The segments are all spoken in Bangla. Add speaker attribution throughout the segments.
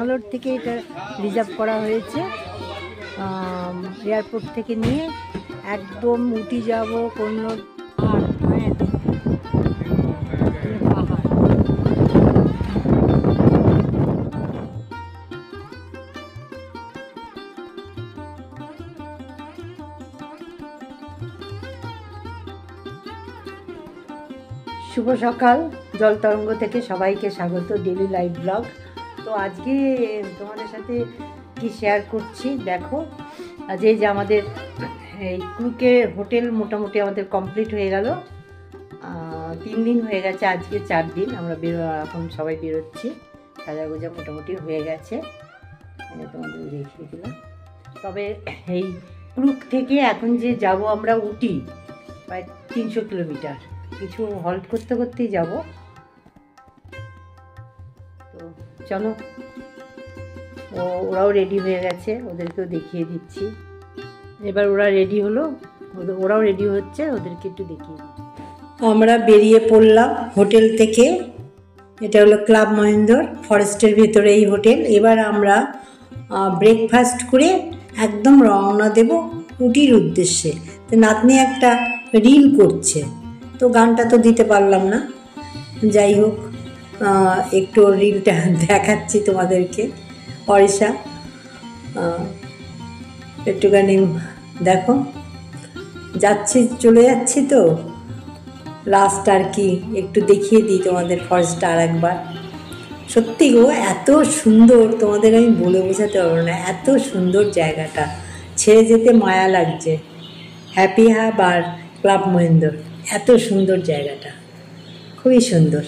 Speaker 1: ব্যাঙ্গালোর থেকে এটা রিজার্ভ করা হয়েছে। এয়ারপোর্ট থেকে নিয়ে একদম উটি যাব কোন শুভ সকাল। জল তরঙ্গ থেকে সবাইকে স্বাগত ডেইলি লাইভ ব্লগ। তো আজকে তোমাদের সাথে কি শেয়ার করছি দেখো। আজ এই যে আমাদের এই ক্রুকে হোটেল মোটামুটি আমাদের কমপ্লিট হয়ে গেল। 3 দিন হয়ে গেছে, আজকে 4 দিন আমরা এখন সবাই বেরোচ্ছি। সাজাগোজা মোটামুটি হয়ে গেছে, তোমাদের দেখিয়ে দিলাম। তবে এই ক্রুক থেকে এখন যে যাব আমরা উটি, প্রায় 300 কিলোমিটার, কিছু হল্ট করতে করতেই যাব। তো চলো, ওরাও রেডি হয়ে গেছে, ওদেরকেও দেখিয়ে দিচ্ছি। এবার ওরা রেডি হলো, ওরাও রেডি হচ্ছে, ওদেরকে একটু দেখিয়ে দিচ্ছি। আমরা বেরিয়ে পড়লাম হোটেল থেকে। এটা হলো ক্লাব মহেন্দ্র, ফরেস্টের ভেতরে এই হোটেল। এবার আমরা ব্রেকফাস্ট করে একদম রওনা দেব উটির উদ্দেশ্যে। তো নাতনি একটা রিল করছে, তো গানটা তো দিতে পারলাম না, যাই হোক একটু রিলটা দেখাচ্ছি তোমাদেরকে। অরিশা একটুখানি দেখো, যাচ্ছি, চলে যাচ্ছি তো লাস্ট আর কি, একটু দেখিয়ে দিই তোমাদের ফরেস্টটা আর একবার। সত্যি গো, এত সুন্দর, তোমাদের আমি বলে বোঝাতে পারবো না, এত সুন্দর জায়গাটা, ছেড়ে যেতে মায়া লাগছে। হ্যাপি হাব আর ক্লাব মহেন্দ্র, এত সুন্দর জায়গাটা, খুবই সুন্দর।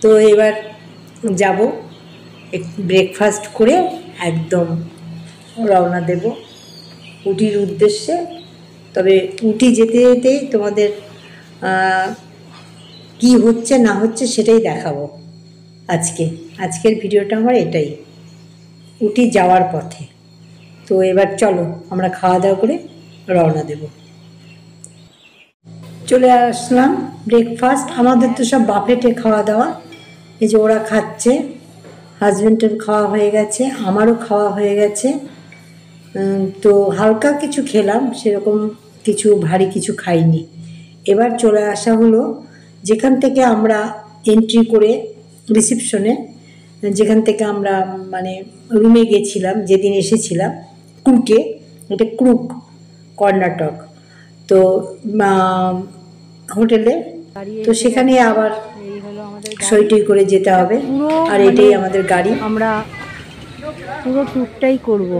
Speaker 1: তো এবার যাব, ব্রেকফাস্ট করে একদম রওনা দেব উটির উদ্দেশ্যে। তবে উটি যেতে যেতেই তোমাদের কি হচ্ছে না হচ্ছে সেটাই দেখাবো আজকের ভিডিওটা আমার এটাই, উটি যাওয়ার পথে। তো এবার চলো আমরা খাওয়া দাওয়া করে রওনা দেব। চলে আসলাম ব্রেকফাস্ট, আমাদের তো সব বাফেটে খাওয়া দাওয়া। এই যে ওরা খাচ্ছে, হাজব্যান্ডের খাওয়া হয়ে গেছে, আমারও খাওয়া হয়ে গেছে। তো হালকা কিছু খেলাম, সেরকম কিছু ভারী কিছু খাইনি। এবার চলে আসা হলো যেখান থেকে আমরা এন্ট্রি করে রিসেপশনে, যেখান থেকে আমরা মানে রুমে গেছিলাম যেদিন এসেছিলাম ক্রুকে, এটা ক্রুক কর্ণাটক। তো হোটেলে, তো সেখানে আবার সইটই করে যেতে হবে। আর এটাই আমাদের গাড়ি, আমরা পুরো ট্যুরটাই করব।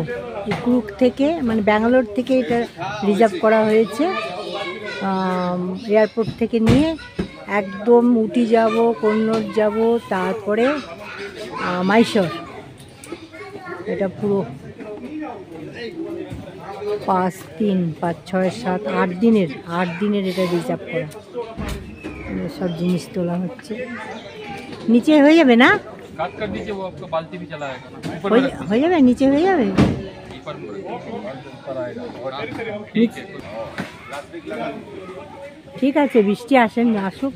Speaker 1: এই ক্রুক থেকে মানে ব্যাঙ্গালোর থেকে এটা রিজার্ভ করা হয়েছে। এয়ারপোর্ট থেকে নিয়ে একদম উটি যাব, কন্নড় যাব, তারপরে মাইসোর। এটা পুরো 5, 3, 5, 6, 7, 8 দিনের এটা রিজার্ভ করা। সব জিনিস তোলা হচ্ছে, নিচে হয়ে যাবে না, হয়ে যাবে, নিচে হয়ে যাবে। ঠিক আছে, বৃষ্টি আসেন, আসুক।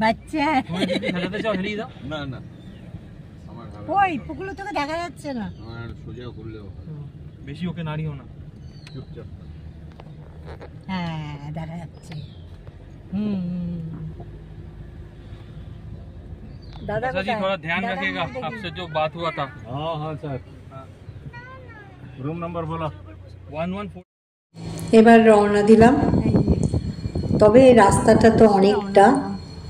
Speaker 1: বাচ্চা ওই পুকুরে তোকে দেখা যাচ্ছে না,
Speaker 2: বেশি ওকে নাড়িও না, চুপচাপ।
Speaker 1: হ্যাঁ দেখা যাচ্ছে। दादा
Speaker 2: जी थोड़ा ध्यान रखिएगा, आपसे जो बात हुआ था। हाँ हाँ सर, रूम नंबर बोला 114।
Speaker 1: এবার রওনা দিলাম। তবে রাস্তাটা তো অনেকটা,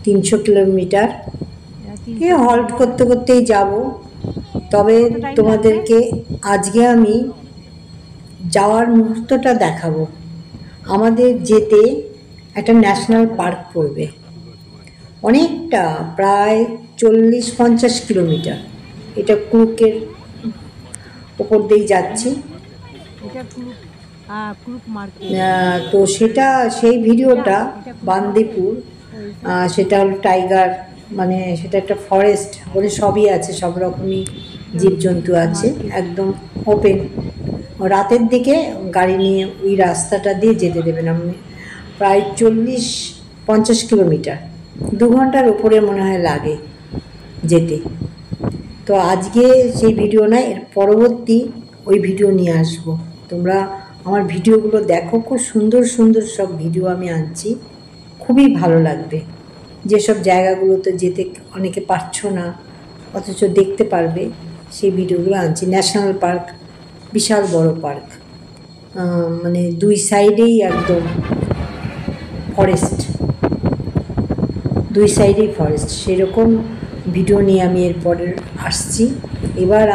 Speaker 1: 300 কিলোমিটার, হল্ট করতে করতেই যাব। তবে তোমাদেরকে আজকে আমি যাওয়ার মুহূর্তটা দেখাবো। আমাদের যেতে একটা ন্যাশনাল পার্ক পড়বে, অনেকটা, প্রায় 40-50 কিলোমিটার। এটা ক্রুকের ওপর দিয়েই যাচ্ছি। তো সেটা, সেই ভিডিওটা বান্দিপুর, সেটা হলো টাইগার, মানে সেটা একটা ফরেস্ট, বলে সবই আছে, সব রকমই জীবজন্তু আছে, একদম ওপেন। রাতের দিকে গাড়ি নিয়ে ওই রাস্তাটা দিয়ে যেতে দেবেন। আমি প্রায় 40-50 কিলোমিটার 2 ঘন্টার উপরে মনে হয় লাগে যেতে। তো আজকে সেই ভিডিও না, এর পরবর্তী ওই ভিডিও নিয়ে আসবো। তোমরা আমার ভিডিওগুলো দেখো, খুব সুন্দর সুন্দর সব ভিডিও আমি আনছি, খুবই ভালো লাগবে। যেসব জায়গাগুলোতে যেতে অনেকে পারছো না অথচ দেখতে পারবে, সেই ভিডিওগুলো আনছি। ন্যাশনাল পার্ক, বিশাল বড় পার্ক, মানে 2 সাইডেই একদম ফরেস্ট, 2 সাইডেই ফরেস্ট, সেরকম ভিডিও নিয়ে আমি এরপরে আসছি। এবার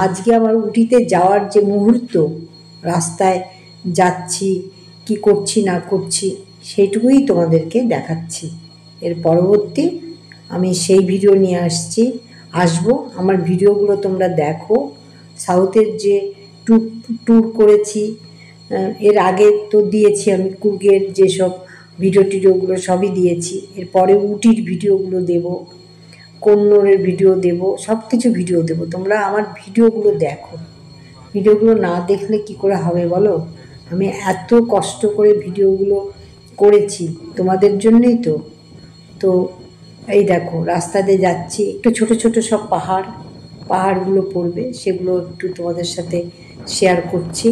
Speaker 1: আজকে আমার উটিতে যাওয়ার যে মুহূর্ত, রাস্তায় যাচ্ছি, কি করছি না করছি, সেইটুকুই তোমাদেরকে দেখাচ্ছি। এর পরবর্তী আমি সেই ভিডিও নিয়ে আসবো। আমার ভিডিওগুলো তোমরা দেখো। সাউথের যে ট্যুর করেছি, এর আগে তো দিয়েছি আমি কুর্গের যেসব ভিডিওগুলো সবই দিয়েছি। এরপরে উটির ভিডিওগুলো দেব, কন্নড়ের ভিডিও দেব, সব কিছু ভিডিও দেব। তোমরা আমার ভিডিওগুলো দেখো। ভিডিওগুলো না দেখলে কি করে হবে বলো? আমি এত কষ্ট করে ভিডিওগুলো করেছি তোমাদের জন্যই তো। তো এই দেখো, রাস্তা দিয়ে যাচ্ছি, একটু ছোট ছোট সব পাহাড়গুলো পড়বে, সেগুলো একটু তোমাদের সাথে শেয়ার করছি।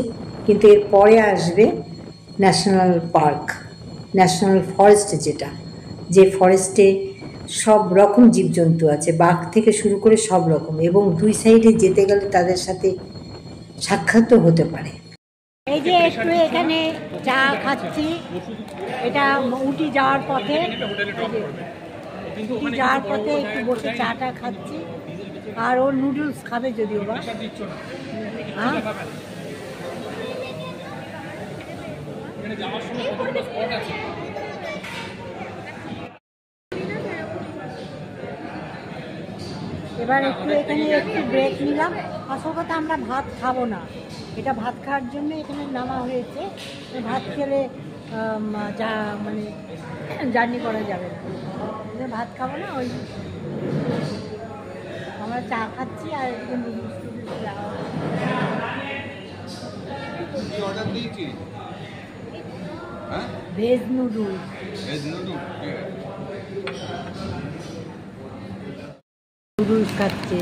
Speaker 1: কিন্তু এর পরে আসবে ন্যাশনাল পার্ক, ন্যাশনাল ফরেস্ট, যে ফরেস্টে সব রকম জীবজন্তু আছে, বাঘ থেকে শুরু করে সব রকম, এবং 2 সাইডে যেতে গেলে তাদের সাথে সাক্ষাৎও হতে পারে।
Speaker 3: এই যে একটু এখানে চা খাচ্ছি, এটা উটি যাওয়ার পথে, উটি যাওয়ার পথে একটু বসে চাটা খাচ্ছি। আর ও নুডলস খাবে যদিও বা। হ্যাঁ, এবার এখানে একটু ব্রেক নিলাম। আসল কথা আমরা ভাত খাবো না, এটা ভাত খাওয়ার জন্য এখানে নামা হয়েছে। ভাত খেলে মানে জার্নি করা যাবে না, ভাত খাবো না। ওই আমরা চা খাচ্ছি আর একটু নুডলস ভেজ নুডলস। নুডলস খাচ্ছে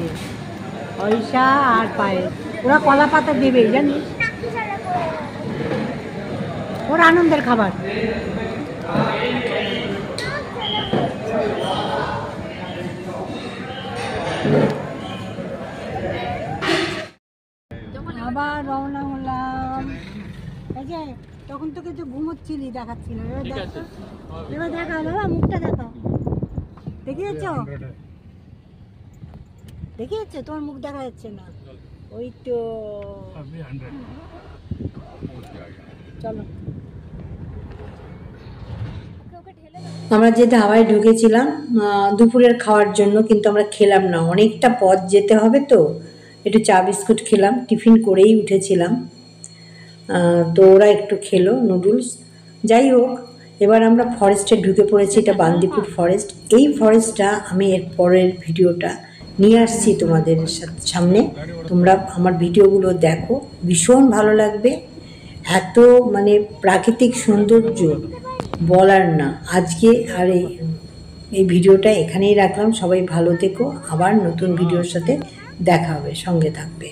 Speaker 3: পয়সা আর পায়ে। ওরা কলা পাতা দেবে জানিস, ওর আনন্দের খাবার। আবার রওনা হলাম। এই যে তখন তোকে তো ঘুমোচ্ছিলি, দেখাচ্ছিল। এবার দেখা বাবা, মুখটা দেখাও। দেখিয়েছে তোমার মুখ দেখা যাচ্ছে না। ওই তো চলো।
Speaker 1: আমরা যে ধাবায় ঢুকেছিলাম দুপুরের খাওয়ার জন্য, কিন্তু আমরা খেলাম না, অনেকটা পথ যেতে হবে তো। একটু চা বিস্কুট খেলাম, টিফিন করেই উঠেছিলাম। তো ওরা একটু খেলো নুডলস। যাই হোক, এবার আমরা ফরেস্টে ঢুকে পড়েছি। এটা বান্দিপুর ফরেস্ট। এই ফরেস্টটা আমি এর পরের ভিডিওটা নিয়ে আসছি তোমাদের সামনে। তোমরা আমার ভিডিওগুলো দেখো, ভীষণ ভালো লাগবে। এত মানে প্রাকৃতিক সৌন্দর্য বলার না। আজকে আর এই ভিডিওটা এখানেই রাখলাম। সবাই ভালো থেকো, আবার নতুন ভিডিওর সাথে দেখা হবে, সঙ্গে থাকবে।